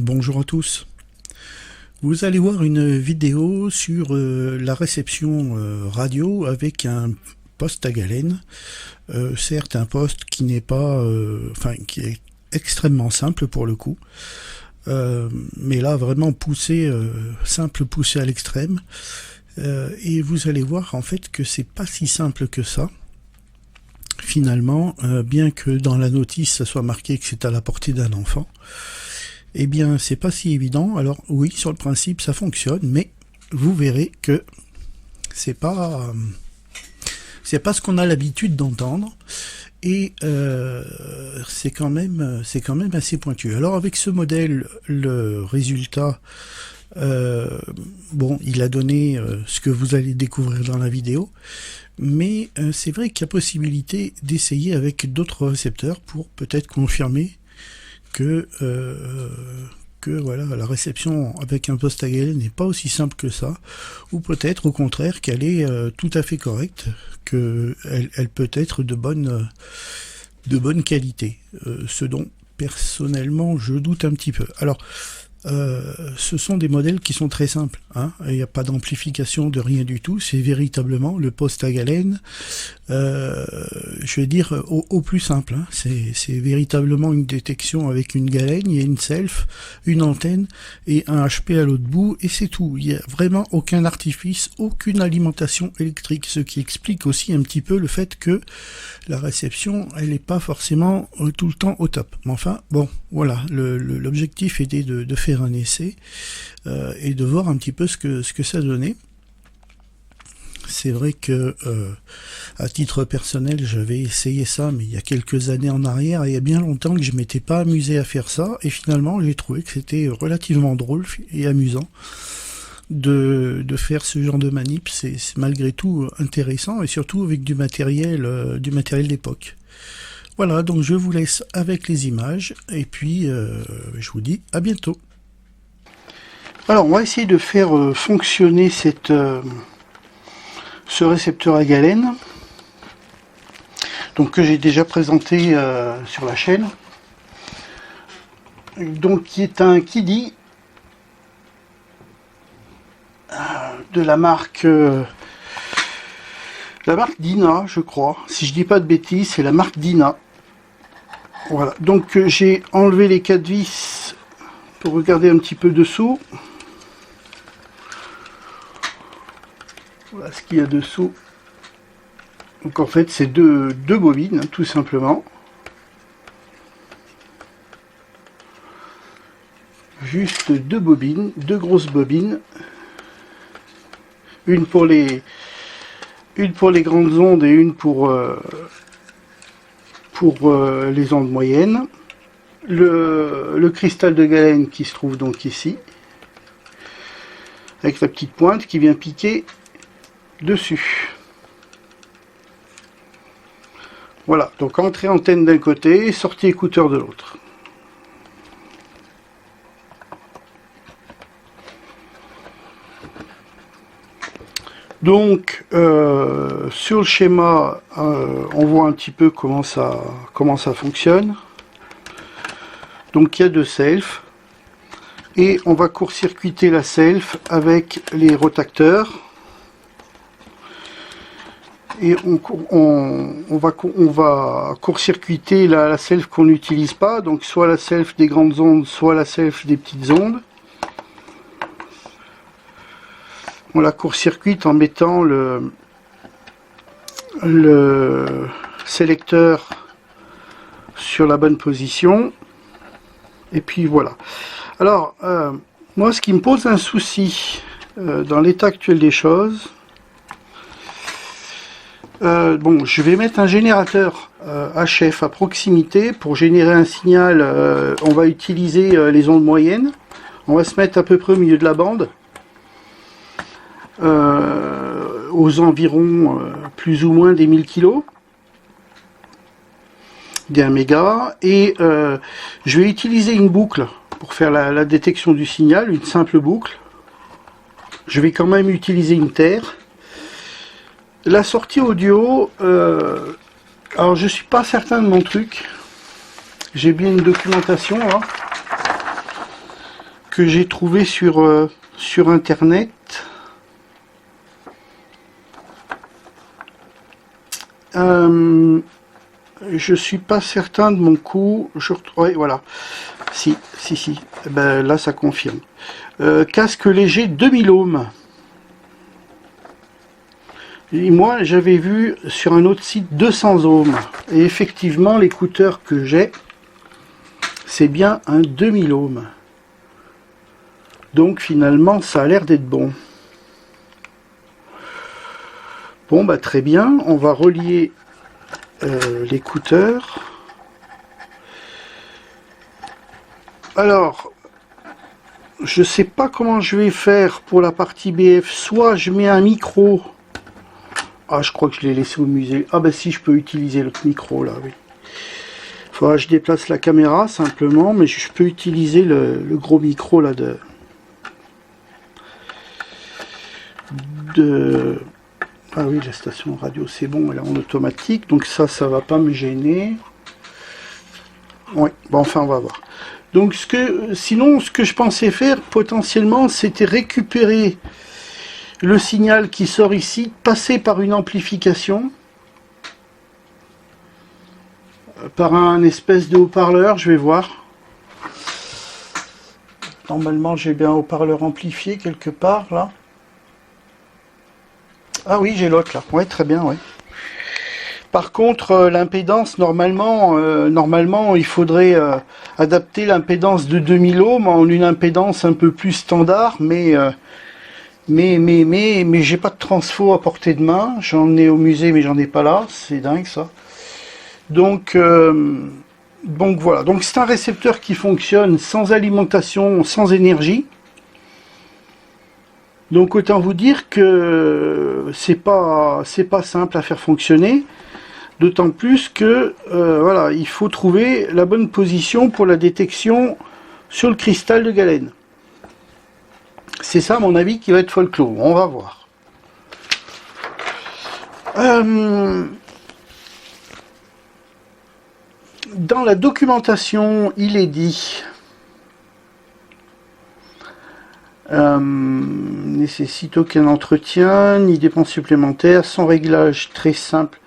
Bonjour à tous. Vous allez voir une vidéo sur la réception radio avec un poste à galène. Certes, un poste qui n'est pas, qui est extrêmement simple pour le coup. Mais là, vraiment poussé, simple poussé à l'extrême. Et vous allez voir en fait que c'est pas si simple que ça. Finalement, bien que dans la notice ça soit marqué que c'est à la portée d'un enfant, eh bien c'est pas si évident. Alors oui, sur le principe ça fonctionne, mais vous verrez que c'est pas ce qu'on a l'habitude d'entendre, et c'est quand même assez pointu. Alors avec ce modèle, le résultat, il a donné ce que vous allez découvrir dans la vidéo, mais c'est vrai qu'il y a possibilité d'essayer avec d'autres récepteurs pour peut-être confirmer que voilà, la réception avec un poste à galène n'est pas aussi simple que ça, ou peut-être au contraire qu'elle est tout à fait correcte, qu'elle peut être de bonne qualité, ce dont personnellement je doute un petit peu. Alors ce sont des modèles qui sont très simples, hein. Il n'y a pas d'amplification de rien du tout, c'est véritablement le poste à galène, je vais dire au plus simple, hein. C'est véritablement une détection avec une galène, il y a une self, une antenne et un HP à l'autre bout, et c'est tout. Il n'y a vraiment aucun artifice, aucune alimentation électrique, ce qui explique aussi un petit peu le fait que la réception, elle n'est pas forcément tout le temps au top. Mais enfin, bon, voilà, l'objectif était de faire un essai et de voir un petit peu ce que ça donnait. C'est vrai que à titre personnel, j'avais essayé ça, mais il y a quelques années en arrière, et il y a bien longtemps que je m'étais pas amusé à faire ça, et finalement j'ai trouvé que c'était relativement drôle et amusant de faire ce genre de manip. C'est malgré tout intéressant, et surtout avec du matériel d'époque. Voilà, donc je vous laisse avec les images, et puis je vous dis à bientôt. Alors on va essayer de faire fonctionner ce récepteur à galène, donc que j'ai déjà présenté sur la chaîne, donc qui est un Kiddy de la marque Dyna, je crois, si je dis pas de bêtises, c'est la marque Dyna. Voilà, donc j'ai enlevé les 4 vis pour regarder un petit peu dessous. Voilà ce qu'il y a dessous. Donc en fait c'est deux bobines, hein, tout simplement. Juste deux bobines, deux grosses bobines. Une pour les grandes ondes et une pour les ondes moyennes. Le cristal de galène qui se trouve donc ici, avec la petite pointe qui vient piquer dessus. Voilà, donc entrée antenne d'un côté, sortie écouteur de l'autre. Donc sur le schéma, on voit un petit peu comment ça fonctionne. Donc il y a deux selfs, et on va court-circuiter la self avec les rotacteurs. Et on va court-circuiter la self qu'on n'utilise pas, donc soit la self des grandes ondes, soit la self des petites ondes. On la court-circuite en mettant le sélecteur sur la bonne position, et puis voilà. Alors moi, ce qui me pose un souci dans l'état actuel des choses, je vais mettre un générateur HF à proximité pour générer un signal. On va utiliser les ondes moyennes. On va se mettre à peu près au milieu de la bande, aux environs plus ou moins des 1000 kg, des 1 méga, et je vais utiliser une boucle pour faire la détection du signal, une simple boucle. Je vais quand même utiliser une terre. La sortie audio, alors je suis pas certain de mon truc, j'ai bien une documentation là. que j'ai trouvé sur internet. Je suis pas certain de mon coup. Ouais, voilà. Si. Ben, là, ça confirme. Casque léger 2000 ohms. Et moi, j'avais vu sur un autre site 200 ohms. Et effectivement, l'écouteur que j'ai, c'est bien un 2000 ohms. Donc finalement, ça a l'air d'être bon. Bon, bah très bien. On va relier l'écouteur. Alors, je sais pas comment je vais faire pour la partie BF. Soit je mets un micro. Ah, je crois que je l'ai laissé au musée. Ah, bah si, je peux utiliser l'autre micro là, oui. Faudra que je déplace la caméra simplement, mais je peux utiliser le gros micro là Ah oui, la station radio, c'est bon, elle est en automatique, donc ça va pas me gêner. Oui, bon, enfin, on va voir. Donc, sinon, ce que je pensais faire, potentiellement, c'était récupérer le signal qui sort ici, passer par une amplification, par un espèce de haut-parleur, je vais voir. Normalement, j'ai bien un haut-parleur amplifié quelque part, là. Ah oui, j'ai l'autre, là. Ouais, très bien, ouais. Par contre, l'impédance, normalement, il faudrait adapter l'impédance de 2000 ohms en une impédance un peu plus standard, mais j'ai pas de transfo à portée de main. J'en ai au musée, mais j'en ai pas là. C'est dingue, ça. Donc voilà. Donc c'est un récepteur qui fonctionne sans alimentation, sans énergie. Donc autant vous dire que c'est pas simple à faire fonctionner. D'autant plus que voilà, il faut trouver la bonne position pour la détection sur le cristal de galène. C'est ça, à mon avis, qui va être folklore. On va voir. Dans la documentation, il est dit nécessite aucun entretien ni dépenses supplémentaires, sans réglage très simple,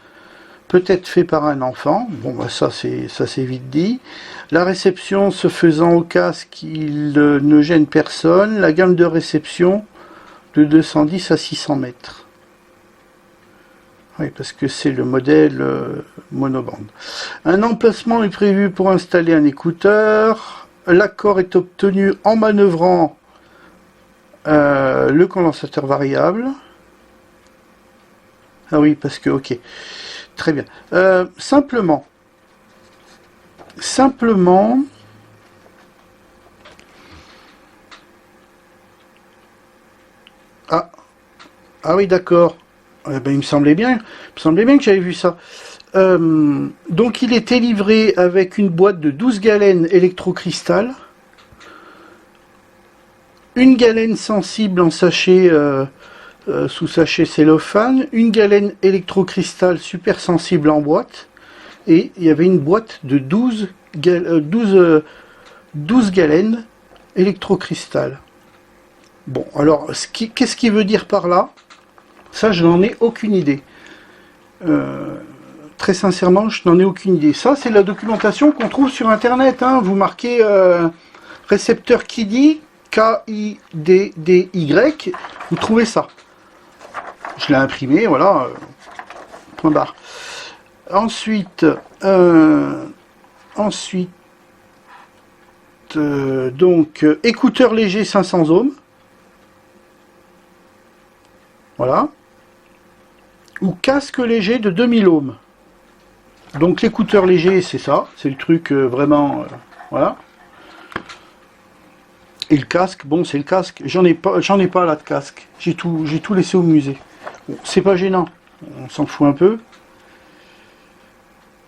peut être fait par un enfant. Bon, bah ça c'est vite dit. La réception se faisant au casque, il ne gêne personne. La gamme de réception de 210 à 600 mètres. Oui, parce que c'est le modèle monobande. Un emplacement est prévu pour installer un écouteur. L'accord est obtenu en manœuvrant le condensateur variable. Ah oui, parce que, ok. Très bien. Simplement. Ah oui, d'accord. Ben, il me semblait bien que j'avais vu ça. Donc il était livré avec une boîte de 12 galènes électrocristal, une galène sensible en sachet sous sachet cellophane, une galène électrocristal super sensible en boîte, et il y avait une boîte de 12 galènes électrocristal. Bon, alors qu'est-ce qu'il veut dire par là? Ça, je n'en ai aucune idée. Très sincèrement, je n'en ai aucune idée. Ça, c'est la documentation qu'on trouve sur Internet. Hein. Vous marquez récepteur KIDY, K-I-D-D-Y, vous trouvez ça. Je l'ai imprimé, voilà. Point barre. Ensuite, donc, écouteur léger 500 ohms. Voilà. Ou casque léger de 2000 ohms. Donc l'écouteur léger, c'est ça, c'est le truc vraiment, voilà. Et le casque, bon, c'est le casque. J'en ai pas là de casque. J'ai tout laissé au musée. Bon, c'est pas gênant, on s'en fout un peu.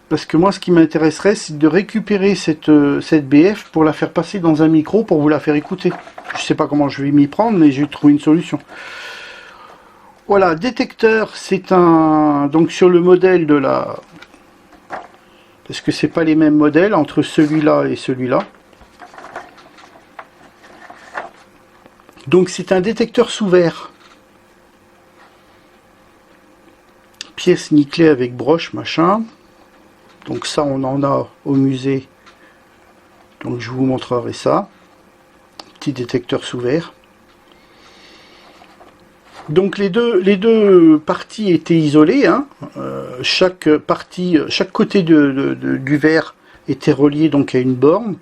Parce que moi, ce qui m'intéresserait, c'est de récupérer cette BF pour la faire passer dans un micro pour vous la faire écouter. Je sais pas comment je vais m'y prendre, mais j'ai trouvé une solution. Voilà, détecteur, c'est un... Donc sur le modèle de la... Parce que c'est pas les mêmes modèles entre celui-là et celui-là. Donc c'est un détecteur sous verre. Pièce nickelée avec broche, machin. Donc ça, on en a au musée. Donc je vous montrerai ça. Petit détecteur sous verre. Donc les deux parties étaient isolées. Hein. Chaque côté du verre était relié donc à une borne.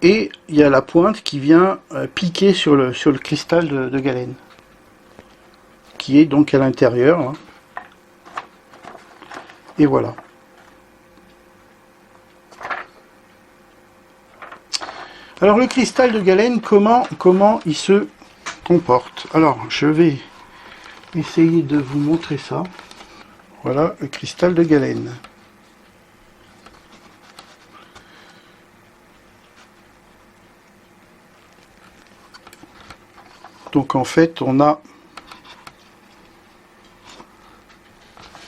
Et il y a la pointe qui vient piquer sur le cristal de galène. Qui est donc à l'intérieur. Hein. Et voilà. Alors le cristal de galène, comment il se comporte? Alors je vais essayer de vous montrer ça. Voilà le cristal de galène. Donc en fait on a...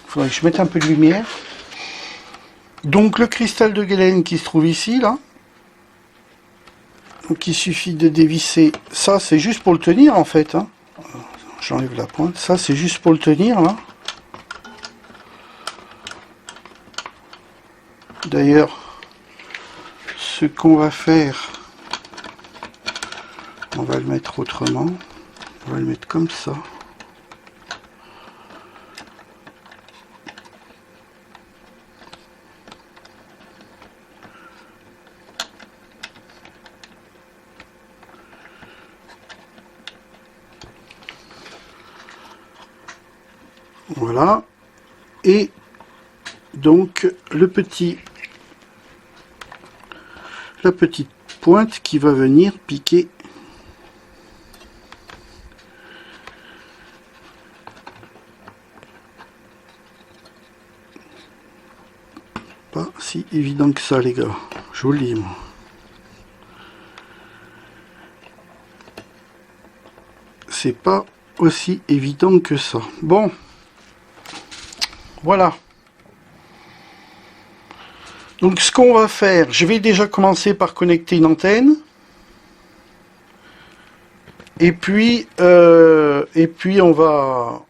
Il faudrait que je mette un peu de lumière. Donc le cristal de galène qui se trouve ici, là. Donc il suffit de dévisser. Ça c'est juste pour le tenir en fait. Hein. J'enlève la pointe. Ça c'est juste pour le tenir là. D'ailleurs, ce qu'on va faire, on va le mettre autrement. On va le mettre comme ça. Voilà. Et donc la petite pointe qui va venir piquer pas si évident que ça les gars, je vous le dis moi. C'est pas aussi évident que ça. Bon, voilà. Donc ce qu'on va faire, je vais déjà commencer par connecter une antenne. Et puis on va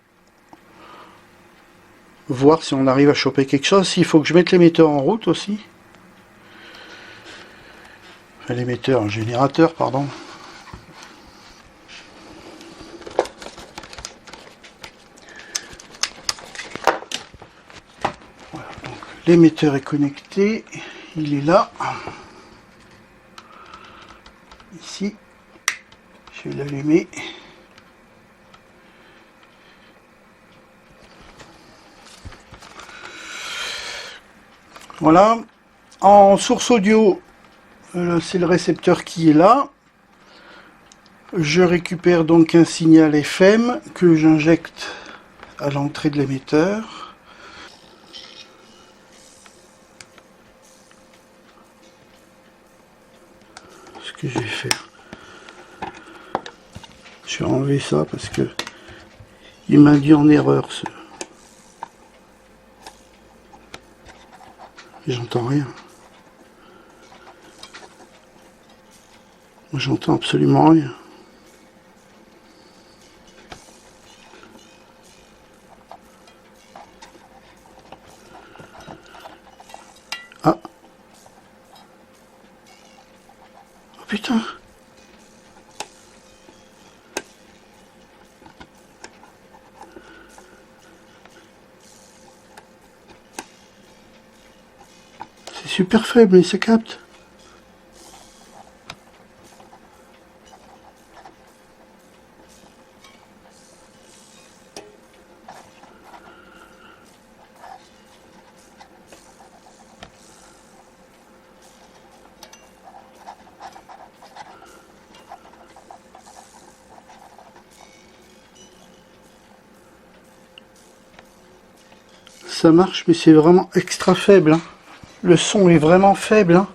voir si on arrive à choper quelque chose. Il faut que je mette l'émetteur en route aussi. Enfin, l'émetteur, un générateur, pardon. Voilà, donc l'émetteur est connecté. Il est là. Ici. Je vais l'allumer. Voilà. En source audio, c'est le récepteur qui est là. Je récupère donc un signal FM que j'injecte à l'entrée de l'émetteur. Ce que je vais faire, je vais enlever ça parce que il m'induit en erreur. J'entends rien. J'entends absolument rien. Ah. Oh putain. C'est super faible et ça capte. Ça marche, mais c'est vraiment extra faible. Hein. Le son est vraiment faible. Hein.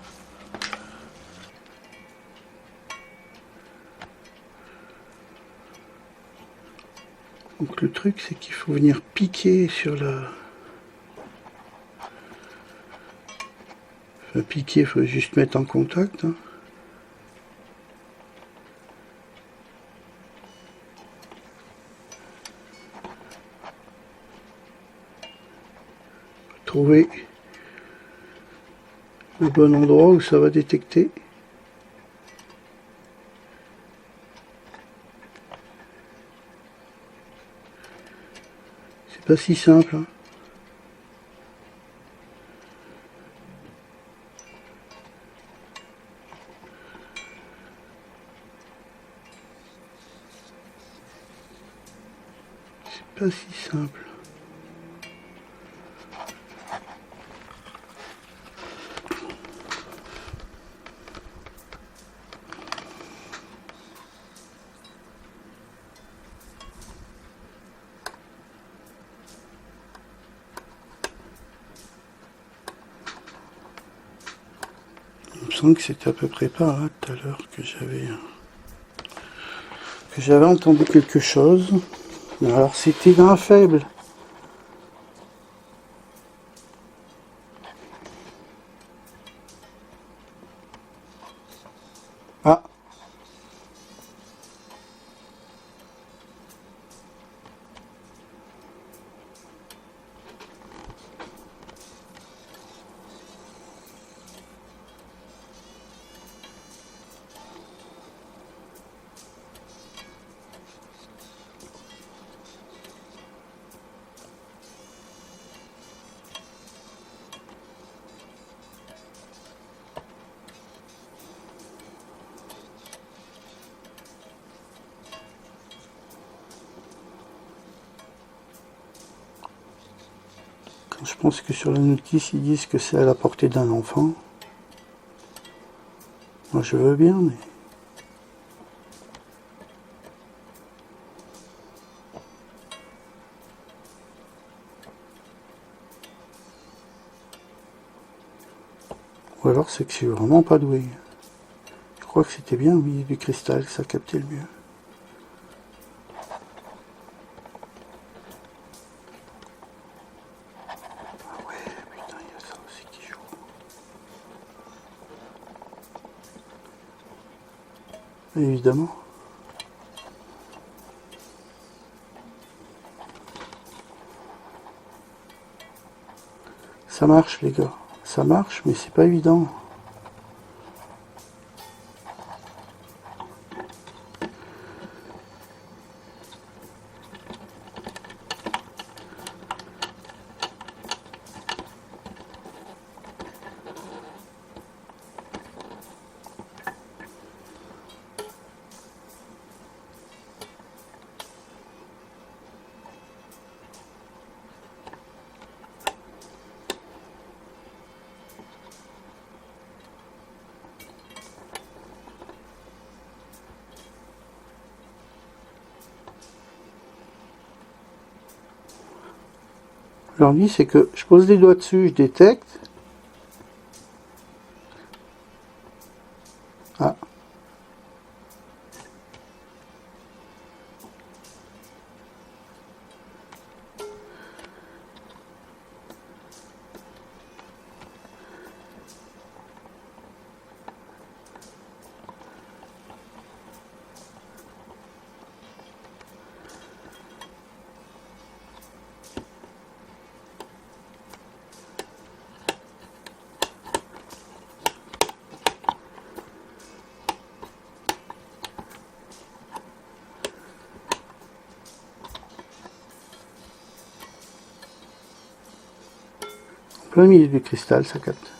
Donc le truc, c'est qu'il faut venir piquer sur la... Enfin, piquer, il faut juste mettre en contact. Hein. trouver le bon endroit où ça va détecter. C'est pas si simple, hein. C'est pas si simple. Il me semble que c'était à peu près par là tout à l'heure que j'avais entendu quelque chose. Alors c'était d'un faible. Ah. Je pense que sur la notice, ils disent que c'est à la portée d'un enfant. Moi, je veux bien, mais... Ou alors, c'est que je suis vraiment pas doué. Je crois que c'était bien, oui, du cristal, ça captait le mieux. Ah ouais, putain, il y a ça aussi qui joue. Évidemment. Ça marche, les gars. Ça marche, mais c'est pas évident. Je leur dis, c'est que je pose les doigts dessus, je détecte. Ah. Plein milieu du cristal, ça capte.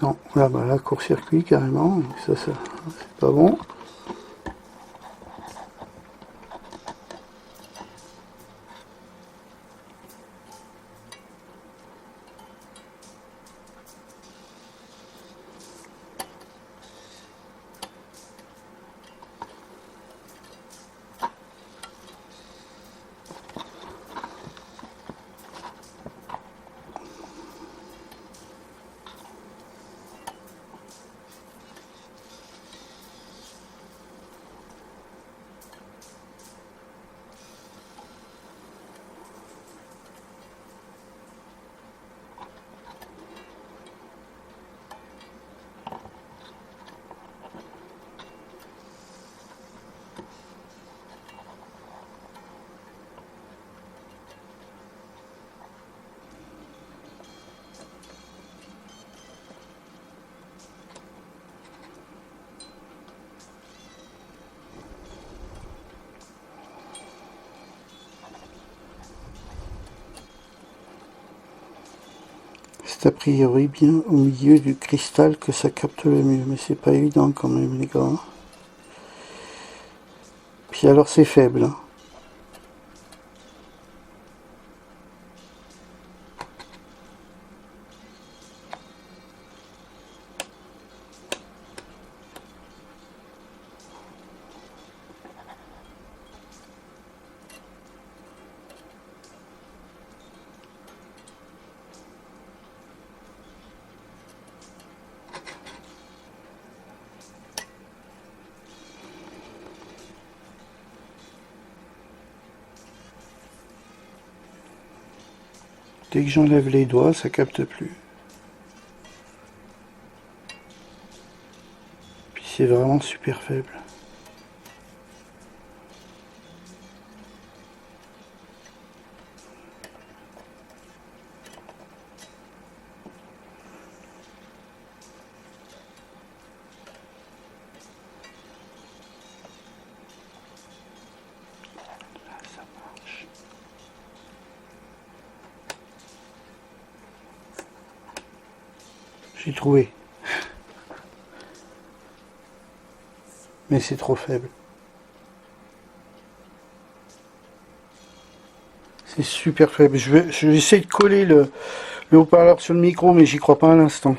Non, là, bah, là, court-circuit carrément, ça c'est pas bon. C'est a priori bien au milieu du cristal que ça capte le mieux, mais c'est pas évident quand même les gars. Puis alors c'est faible. Hein. Dès que j'enlève les doigts, ça capte plus. Puis c'est vraiment super faible. Ça marche. J'ai trouvé. Mais c'est trop faible. C'est super faible. Je vais essayer de coller le haut-parleur sur le micro, mais j'y crois pas à l'instant.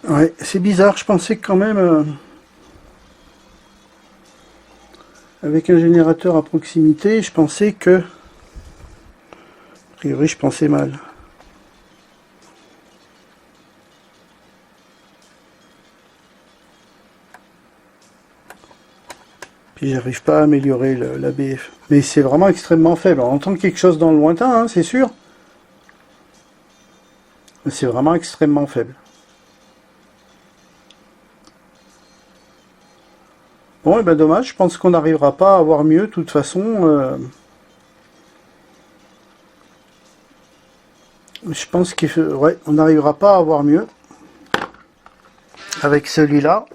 Ouais, c'est bizarre, je pensais que quand même, avec un générateur à proximité, je pensais que, a priori, je pensais mal. Puis j'arrive pas à améliorer l'ABF. Mais c'est vraiment extrêmement faible. On entend quelque chose dans le lointain, hein, c'est sûr. Mais c'est vraiment extrêmement faible. Bon, et ben dommage, je pense qu'on n'arrivera pas à avoir mieux, de toute façon. Je pense qu'on n'arrivera pas à avoir mieux avec celui-là.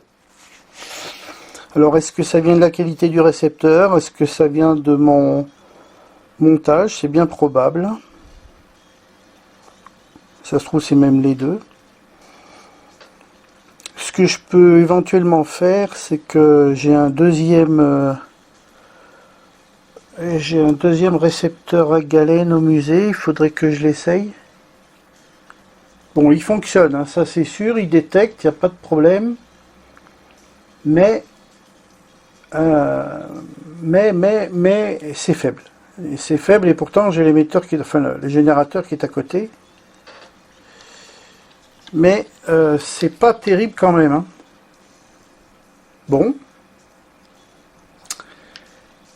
Alors, est-ce que ça vient de la qualité du récepteur? Est-ce que ça vient de mon montage? C'est bien probable. Ça se trouve, c'est même les deux. Ce que je peux éventuellement faire, c'est que j'ai un deuxième récepteur à galène au musée. Il faudrait que je l'essaye. Bon, il fonctionne, hein, ça c'est sûr, il détecte, il n'y a pas de problème. Mais c'est faible. C'est faible et pourtant j'ai l'émetteur le générateur qui est à côté. Mais c'est pas terrible quand même. Hein. Bon.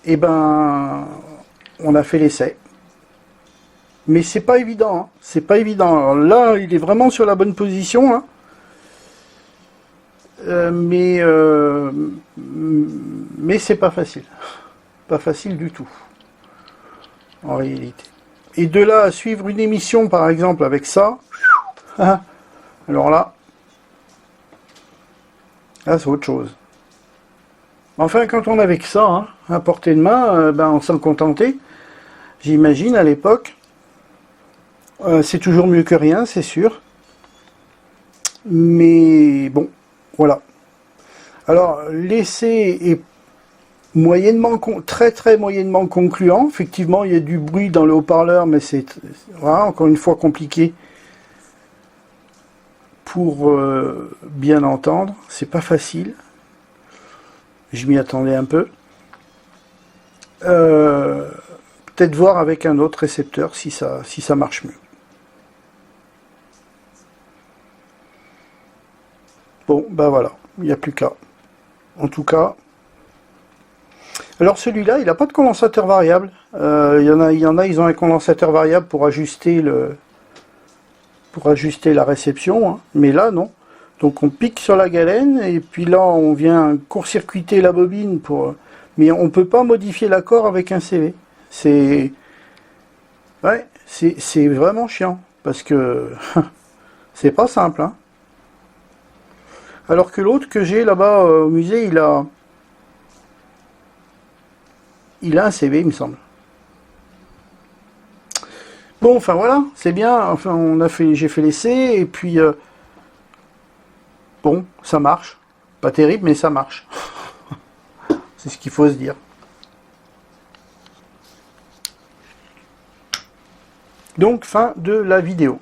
Et ben, on a fait l'essai. Mais c'est pas évident. Hein. C'est pas évident. Alors là, il est vraiment sur la bonne position. Hein. Mais c'est pas facile. Pas facile du tout. En réalité. Et de là à suivre une émission, par exemple, avec ça, alors là, c'est autre chose. Enfin, quand on avait que ça, hein, à portée de main, on s'en contentait. J'imagine, à l'époque. C'est toujours mieux que rien, c'est sûr. Mais bon, voilà. Alors, l'essai est moyennement, très très moyennement concluant. Effectivement, il y a du bruit dans le haut-parleur, mais c'est voilà, encore une fois compliqué pour bien entendre. C'est pas facile. Je m'y attendais un peu. Peut-être voir avec un autre récepteur si ça marche mieux. Bon, voilà, il n'y a plus qu'à. En tout cas. Alors celui-là, il n'a pas de condensateur variable. Il y en a, ils ont un condensateur variable pour ajuster la réception, hein. Mais là, non. Donc on pique sur la galène, et puis là, on vient court-circuiter la bobine mais on ne peut pas modifier l'accord avec un CV. C'est vraiment chiant, parce que c'est pas simple, hein. Alors que l'autre que j'ai là-bas au musée, il a un CV, il me semble. Bon, enfin voilà, c'est bien. Enfin, j'ai fait l'essai, et puis bon, ça marche. Pas terrible, mais ça marche. C'est ce qu'il faut se dire. Donc, fin de la vidéo.